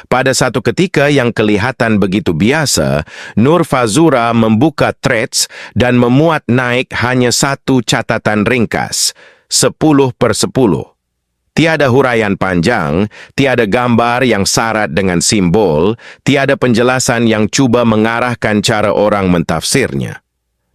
Pada satu ketika yang kelihatan begitu biasa, Nur Fazura membuka threads dan memuat naik hanya satu catatan ringkas, 10/10. Tiada huraian panjang, tiada gambar yang syarat dengan simbol, tiada penjelasan yang cuba mengarahkan cara orang mentafsirnya.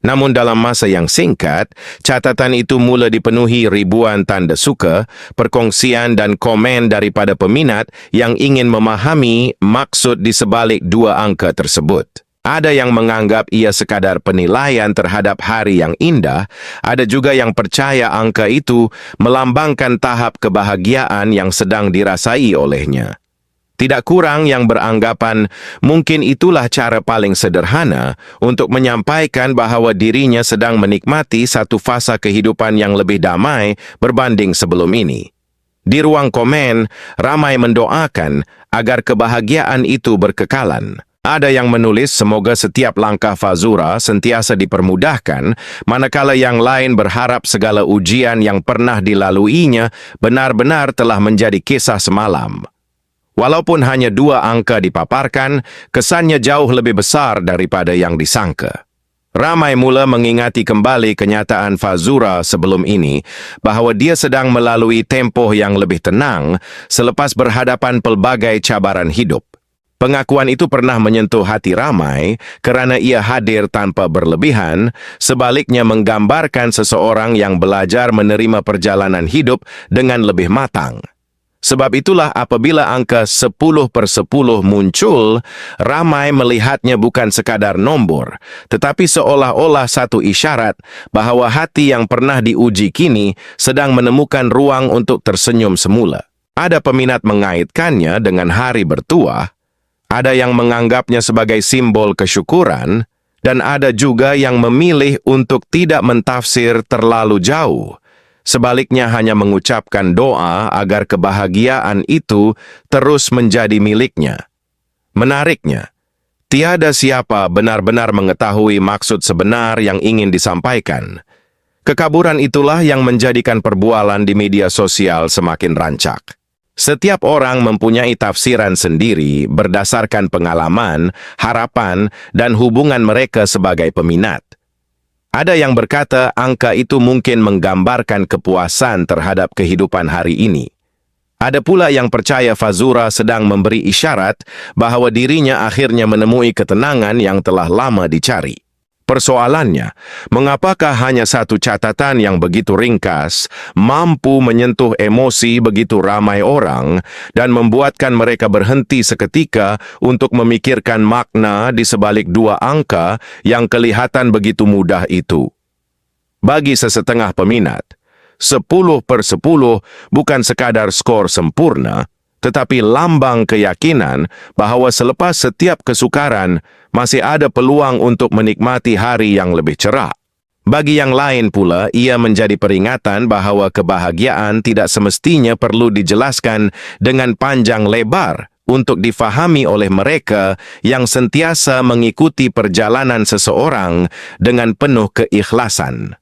Namun dalam masa yang singkat, catatan itu mula dipenuhi ribuan tanda suka, perkongsian dan komen daripada peminat yang ingin memahami maksud di sebalik dua angka tersebut. Ada yang menganggap ia sekadar penilaian terhadap hari yang indah, ada juga yang percaya angka itu melambangkan tahap kebahagiaan yang sedang dirasai olehnya. Tidak kurang yang beranggapan mungkin itulah cara paling sederhana untuk menyampaikan bahawa dirinya sedang menikmati satu fasa kehidupan yang lebih damai berbanding sebelum ini. Di ruang komen, ramai mendoakan agar kebahagiaan itu berkekalan. Ada yang menulis semoga setiap langkah Fazura sentiasa dipermudahkan, manakala yang lain berharap segala ujian yang pernah dilaluinya benar-benar telah menjadi kisah semalam. Walaupun hanya 2 angka dipaparkan, kesannya jauh lebih besar daripada yang disangka. Ramai mula mengingati kembali kenyataan Fazura sebelum ini bahawa dia sedang melalui tempoh yang lebih tenang selepas berhadapan pelbagai cabaran hidup. Pengakuan itu pernah menyentuh hati ramai kerana ia hadir tanpa berlebihan, sebaliknya menggambarkan seseorang yang belajar menerima perjalanan hidup dengan lebih matang. Sebab itulah apabila angka 10/10 muncul, ramai melihatnya bukan sekadar nombor, tetapi seolah-olah satu isyarat bahawa hati yang pernah diuji kini sedang menemukan ruang untuk tersenyum semula. Ada peminat mengaitkannya dengan hari bertuah, ada yang menganggapnya sebagai simbol kesyukuran, dan ada juga yang memilih untuk tidak mentafsir terlalu jauh. Sebaliknya hanya mengucapkan doa agar kebahagiaan itu terus menjadi miliknya. Menariknya, tiada siapa benar-benar mengetahui maksud sebenar yang ingin disampaikan. Kekaburan itulah yang menjadikan perbualan di media sosial semakin rancak. Setiap orang mempunyai tafsiran sendiri berdasarkan pengalaman, harapan, dan hubungan mereka sebagai peminat. Ada yang berkata angka itu mungkin menggambarkan kepuasan terhadap kehidupan hari ini. Ada pula yang percaya Fazura sedang memberi isyarat bahawa dirinya akhirnya menemui ketenangan yang telah lama dicari. Persoalannya, mengapakah hanya satu catatan yang begitu ringkas mampu menyentuh emosi begitu ramai orang dan membuatkan mereka berhenti seketika untuk memikirkan makna di sebalik 2 angka yang kelihatan begitu mudah itu? Bagi sesetengah peminat, 10/10 bukan sekadar skor sempurna, tetapi lambang keyakinan bahawa selepas setiap kesukaran, masih ada peluang untuk menikmati hari yang lebih cerah. Bagi yang lain pula, ia menjadi peringatan bahawa kebahagiaan tidak semestinya perlu dijelaskan dengan panjang lebar untuk difahami oleh mereka yang sentiasa mengikuti perjalanan seseorang dengan penuh keikhlasan.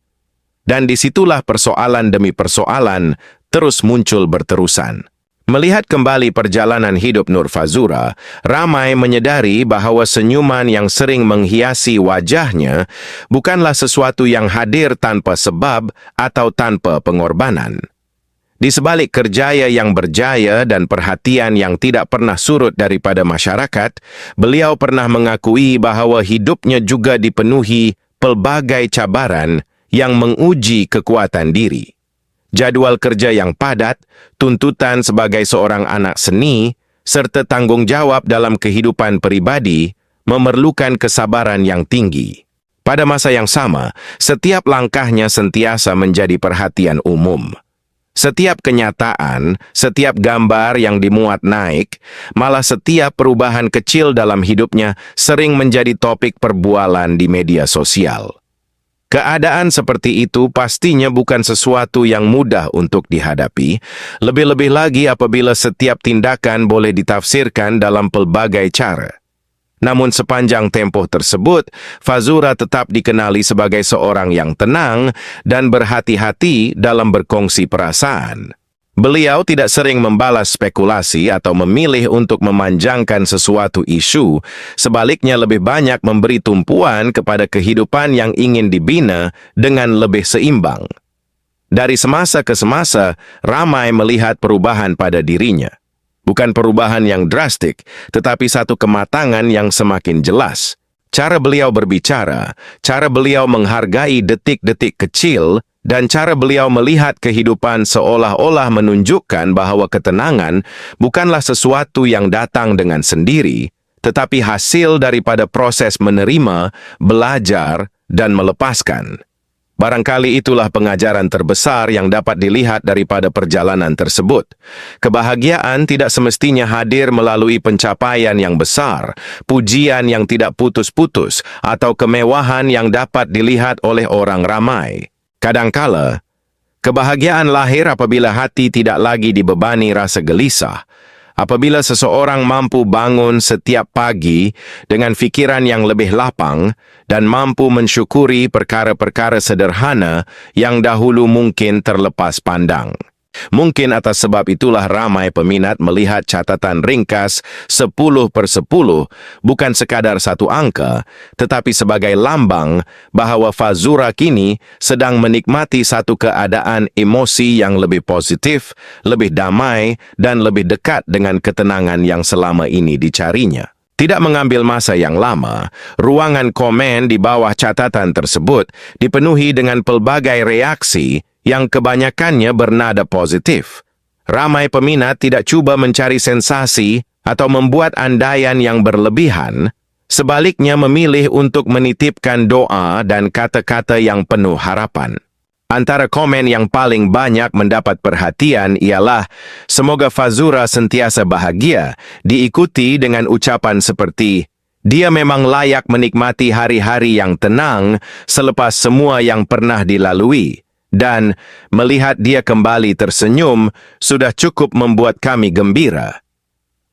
Dan disitulah persoalan demi persoalan terus muncul berterusan. Melihat kembali perjalanan hidup Nur Fazura, ramai menyedari bahawa senyuman yang sering menghiasi wajahnya bukanlah sesuatu yang hadir tanpa sebab atau tanpa pengorbanan. Di sebalik kerjaya yang berjaya dan perhatian yang tidak pernah surut daripada masyarakat, beliau pernah mengakui bahawa hidupnya juga dipenuhi pelbagai cabaran yang menguji kekuatan diri. Jadual kerja yang padat, tuntutan sebagai seorang anak seni, serta tanggung jawab dalam kehidupan peribadi memerlukan kesabaran yang tinggi. Pada masa yang sama, setiap langkahnya sentiasa menjadi perhatian umum. Setiap kenyataan, setiap gambar yang dimuat naik, malah setiap perubahan kecil dalam hidupnya sering menjadi topik perbualan di media sosial. Keadaan seperti itu pastinya bukan sesuatu yang mudah untuk dihadapi, lebih-lebih lagi apabila setiap tindakan boleh ditafsirkan dalam pelbagai cara. Namun sepanjang tempoh tersebut, Fazura tetap dikenali sebagai seorang yang tenang dan berhati-hati dalam berkongsi perasaan. Beliau tidak sering membalas spekulasi atau memilih untuk memanjangkan sesuatu isu, sebaliknya lebih banyak memberi tumpuan kepada kehidupan yang ingin dibina dengan lebih seimbang. Dari semasa ke semasa, ramai melihat perubahan pada dirinya. Bukan perubahan yang drastik, tetapi satu kematangan yang semakin jelas. Cara beliau berbicara, cara beliau menghargai detik-detik kecil, dan cara beliau melihat kehidupan seolah-olah menunjukkan bahwa ketenangan bukanlah sesuatu yang datang dengan sendiri, tetapi hasil daripada proses menerima, belajar, dan melepaskan. Barangkali itulah pengajaran terbesar yang dapat dilihat daripada perjalanan tersebut. Kebahagiaan tidak semestinya hadir melalui pencapaian yang besar, pujian yang tidak putus-putus, atau kemewahan yang dapat dilihat oleh orang ramai. Kadangkala, kebahagiaan lahir apabila hati tidak lagi dibebani rasa gelisah, apabila seseorang mampu bangun setiap pagi dengan fikiran yang lebih lapang dan mampu mensyukuri perkara-perkara sederhana yang dahulu mungkin terlepas pandang. Mungkin atas sebab itulah ramai peminat melihat catatan ringkas 10/10 bukan sekadar satu angka, tetapi sebagai lambang bahwa Fazura kini sedang menikmati satu keadaan emosi yang lebih positif, lebih damai, dan lebih dekat dengan ketenangan yang selama ini dicarinya. Tidak mengambil masa yang lama, ruangan komen di bawah catatan tersebut dipenuhi dengan pelbagai reaksi yang kebanyakannya bernada positif. Ramai peminat tidak cuba mencari sensasi atau membuat andaian yang berlebihan, sebaliknya memilih untuk menitipkan doa dan kata-kata yang penuh harapan. Antara komen yang paling banyak mendapat perhatian ialah, "Semoga Fazura sentiasa bahagia," diikuti dengan ucapan seperti, "Dia memang layak menikmati hari-hari yang tenang selepas semua yang pernah dilalui. Dan melihat dia kembali tersenyum sudah cukup membuat kami gembira."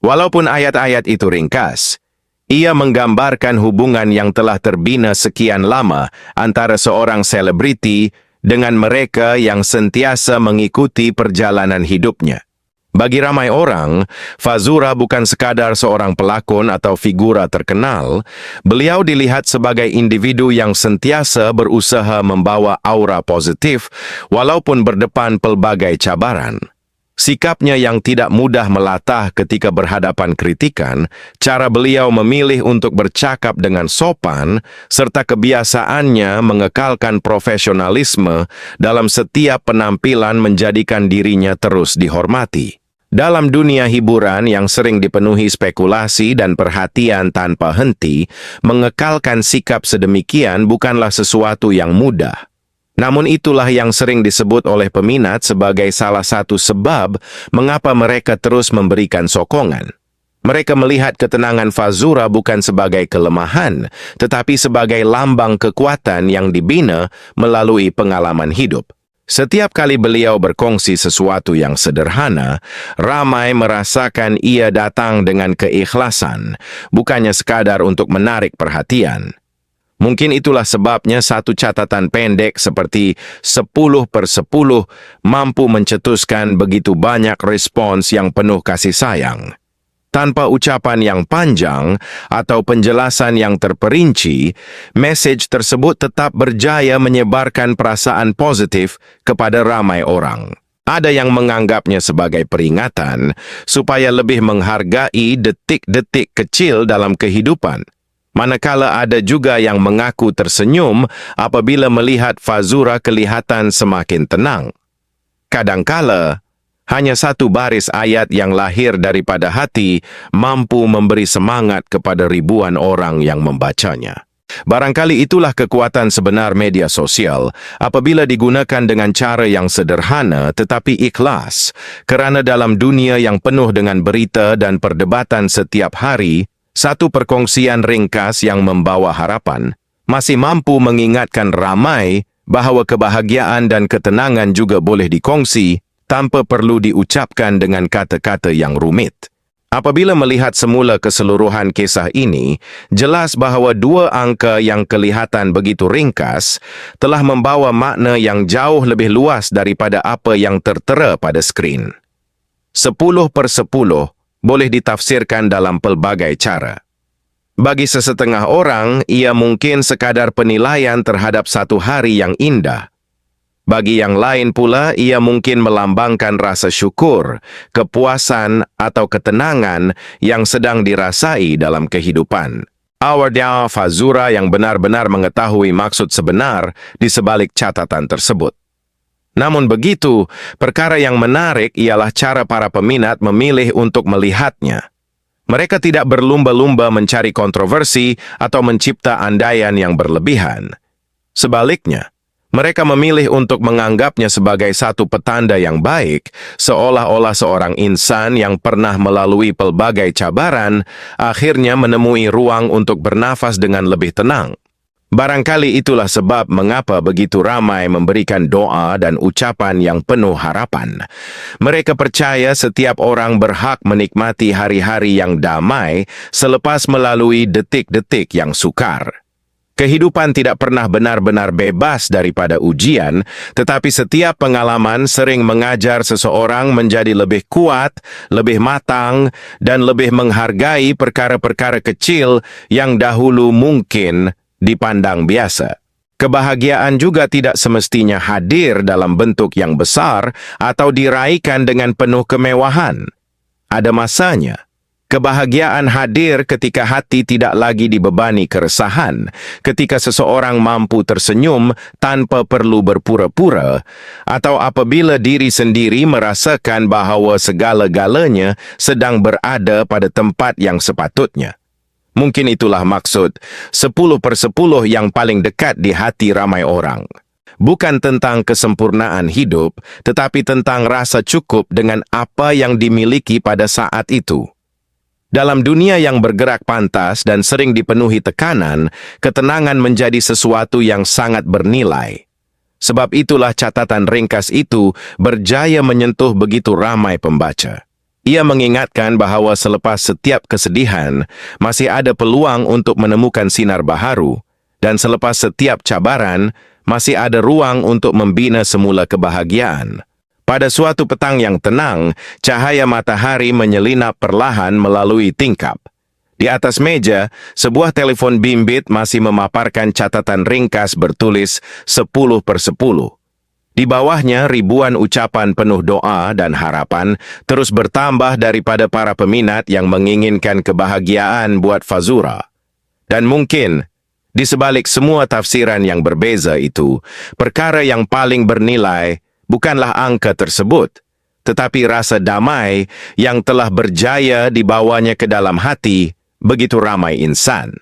Walaupun ayat-ayat itu ringkas, ia menggambarkan hubungan yang telah terbina sekian lama antara seorang selebriti dengan mereka yang sentiasa mengikuti perjalanan hidupnya. Bagi ramai orang, Fazura bukan sekadar seorang pelakon atau figura terkenal, beliau dilihat sebagai individu yang sentiasa berusaha membawa aura positif walaupun berdepan pelbagai cabaran. Sikapnya yang tidak mudah melatah ketika berhadapan kritikan, cara beliau memilih untuk bercakap dengan sopan, serta kebiasaannya mengekalkan profesionalisme dalam setiap penampilan menjadikan dirinya terus dihormati. Dalam dunia hiburan yang sering dipenuhi spekulasi dan perhatian tanpa henti, mengekalkan sikap sedemikian bukanlah sesuatu yang mudah. Namun itulah yang sering disebut oleh peminat sebagai salah satu sebab mengapa mereka terus memberikan sokongan. Mereka melihat ketenangan Fazura bukan sebagai kelemahan, tetapi sebagai lambang kekuatan yang dibina melalui pengalaman hidup. Setiap kali beliau berkongsi sesuatu yang sederhana, ramai merasakan ia datang dengan keikhlasan, bukannya sekadar untuk menarik perhatian. Mungkin itulah sebabnya satu catatan pendek seperti 10/10 mampu mencetuskan begitu banyak respons yang penuh kasih sayang. Tanpa ucapan yang panjang atau penjelasan yang terperinci, mesej tersebut tetap berjaya menyebarkan perasaan positif kepada ramai orang. Ada yang menganggapnya sebagai peringatan supaya lebih menghargai detik-detik kecil dalam kehidupan. Manakala ada juga yang mengaku tersenyum apabila melihat Fazura kelihatan semakin tenang. Kadangkala, hanya satu baris ayat yang lahir daripada hati mampu memberi semangat kepada ribuan orang yang membacanya. Barangkali itulah kekuatan sebenar media sosial apabila digunakan dengan cara yang sederhana tetapi ikhlas, kerana dalam dunia yang penuh dengan berita dan perdebatan setiap hari, satu perkongsian ringkas yang membawa harapan masih mampu mengingatkan ramai bahawa kebahagiaan dan ketenangan juga boleh dikongsi tanpa perlu diucapkan dengan kata-kata yang rumit. Apabila melihat semula keseluruhan kisah ini, jelas bahawa dua angka yang kelihatan begitu ringkas telah membawa makna yang jauh lebih luas daripada apa yang tertera pada skrin. 10/10 boleh ditafsirkan dalam pelbagai cara. Bagi sesetengah orang, ia mungkin sekadar penilaian terhadap satu hari yang indah. Bagi yang lain pula, ia mungkin melambangkan rasa syukur, kepuasan atau ketenangan yang sedang dirasai dalam kehidupan. Awardya Fazura yang benar-benar mengetahui maksud sebenar di sebalik catatan tersebut. Namun begitu, perkara yang menarik ialah cara para peminat memilih untuk melihatnya. Mereka tidak berlumba-lumba mencari kontroversi atau mencipta andaian yang berlebihan. Sebaliknya, mereka memilih untuk menganggapnya sebagai satu petanda yang baik, seolah-olah seorang insan yang pernah melalui pelbagai cabaran, akhirnya menemui ruang untuk bernafas dengan lebih tenang. Barangkali itulah sebab mengapa begitu ramai memberikan doa dan ucapan yang penuh harapan. Mereka percaya setiap orang berhak menikmati hari-hari yang damai selepas melalui detik-detik yang sukar. Kehidupan tidak pernah benar-benar bebas daripada ujian, tetapi setiap pengalaman sering mengajar seseorang menjadi lebih kuat, lebih matang, dan lebih menghargai perkara-perkara kecil yang dahulu mungkin dipandang biasa. Kebahagiaan juga tidak semestinya hadir dalam bentuk yang besar atau diraihkan dengan penuh kemewahan. Ada masanya. Kebahagiaan hadir ketika hati tidak lagi dibebani keresahan, ketika seseorang mampu tersenyum tanpa perlu berpura-pura, atau apabila diri sendiri merasakan bahawa segala-galanya sedang berada pada tempat yang sepatutnya. Mungkin itulah maksud 10/10 yang paling dekat di hati ramai orang. Bukan tentang kesempurnaan hidup, tetapi tentang rasa cukup dengan apa yang dimiliki pada saat itu. Dalam dunia yang bergerak pantas dan sering dipenuhi tekanan, ketenangan menjadi sesuatu yang sangat bernilai. Sebab itulah catatan ringkas itu berjaya menyentuh begitu ramai pembaca. Ia mengingatkan bahawa selepas setiap kesedihan, masih ada peluang untuk menemukan sinar baharu, dan selepas setiap cabaran, masih ada ruang untuk membina semula kebahagiaan. Pada suatu petang yang tenang, cahaya matahari menyelinap perlahan melalui tingkap. Di atas meja, sebuah telepon bimbit masih memaparkan catatan ringkas bertulis 10/10. Di bawahnya, ribuan ucapan penuh doa dan harapan terus bertambah daripada para peminat yang menginginkan kebahagiaan buat Fazura. Dan mungkin, di sebalik semua tafsiran yang berbeza itu, perkara yang paling bernilai bukanlah angka tersebut, tetapi rasa damai yang telah berjaya dibawanya ke dalam hati begitu ramai insan.